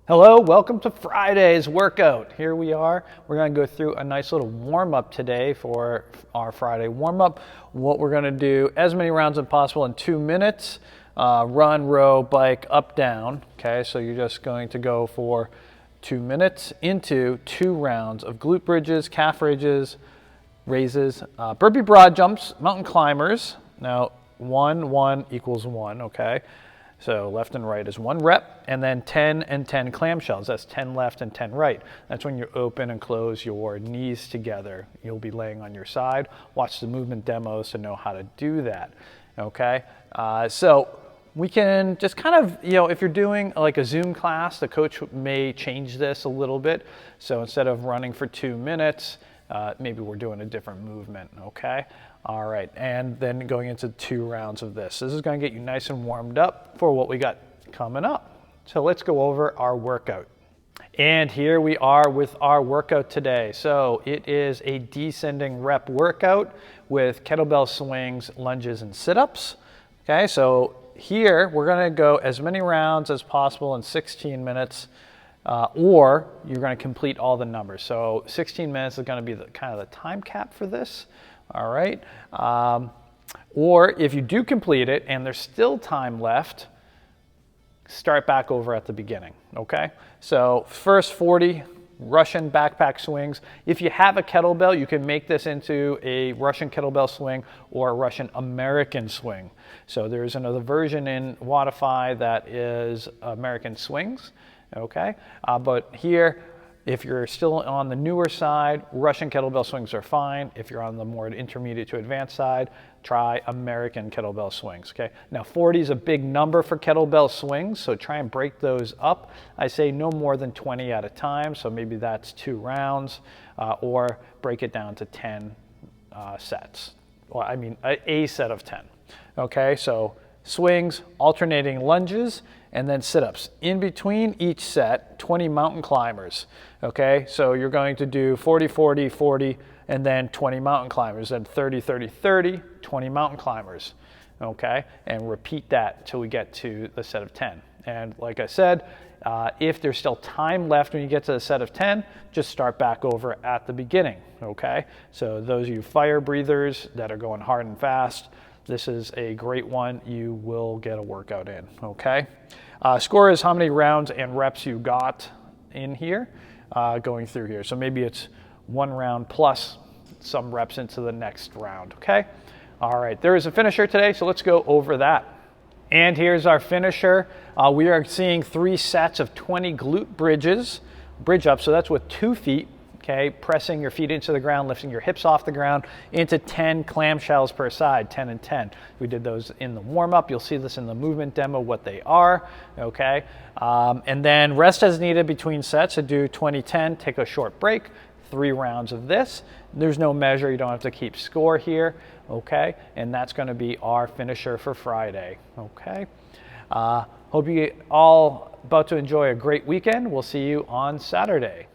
Hello, welcome to Friday's workout. Here we are. We're going to go through a nice little warm-up today for our Friday warm-up. What we're going to do, as many rounds as possible in 2 minutes. Run, row, bike, up, down. Okay, so you're just going to go for 2 minutes into 2 rounds of glute bridges, calf raises, burpee broad jumps, mountain climbers. Now, 1, 1 equals 1, okay? So left and right is 1 rep, and then 10 and 10 clam shells. That's 10 left and 10 right. That's when you open and close your knees together. You'll be laying on your side. Watch the movement demos to know how to do that, okay? So we can just kind of, if you're doing like a Zoom class, the coach may change this a little bit. So instead of running for 2 minutes, maybe we're doing a different movement, okay? All right, and then going into 2 rounds of this. This is going to get you nice and warmed up for what we got coming up. So let's go over our workout. And here we are with our workout today. So it is a descending rep workout with kettlebell swings, lunges, and sit-ups. Okay, so here we're going to go as many rounds as possible in 16 minutes. Or you're going to complete all the numbers. So 16 minutes is going to be the kind of the time cap for this. All right. Or if you do complete it and there's still time left, start back over at the beginning. Okay. So first 40 Russian backpack swings. If you have a kettlebell, you can make this into a Russian kettlebell swing or a Russian American swing. So there's another version in Wodify that is American swings. Okay, but here, if you're still on the newer side, Russian kettlebell swings are fine. If you're on the more intermediate to advanced side, try American kettlebell swings, okay? Now 40 is a big number for kettlebell swings, so try and break those up. I say no more than 20 at a time, so maybe that's 2 rounds, or break it down to 10 sets. Well, I mean, a set of 10, okay? So swings, alternating lunges, and then sit-ups. In between each set, 20 mountain climbers, okay? So you're going to do 40, 40, 40, and then 20 mountain climbers, then 30, 30, 30, 20 mountain climbers, okay? And repeat that till we get to the set of 10. And like I said, if there's still time left when you get to the set of 10, just start back over at the beginning, okay? So those of you fire breathers that are going hard and fast, this is a great one. You will get a workout in, okay? Score is how many rounds and reps you got in here, going through here. So maybe it's 1 round plus some reps into the next round, okay? All right, there is a finisher today, so let's go over that. And here's our finisher. We are seeing 3 sets of 20 glute bridge up, so that's with 2 feet. Okay, pressing your feet into the ground, lifting your hips off the ground into 10 clam shells per side, 10 and 10. We did those in the warm-up. You'll see this in the movement demo, what they are, okay? And then rest as needed between sets. So do 20, 10, take a short break, 3 rounds of this. There's no measure. You don't have to keep score here, okay? And that's going to be our finisher for Friday, okay? Hope you all about to enjoy a great weekend. We'll see you on Saturday.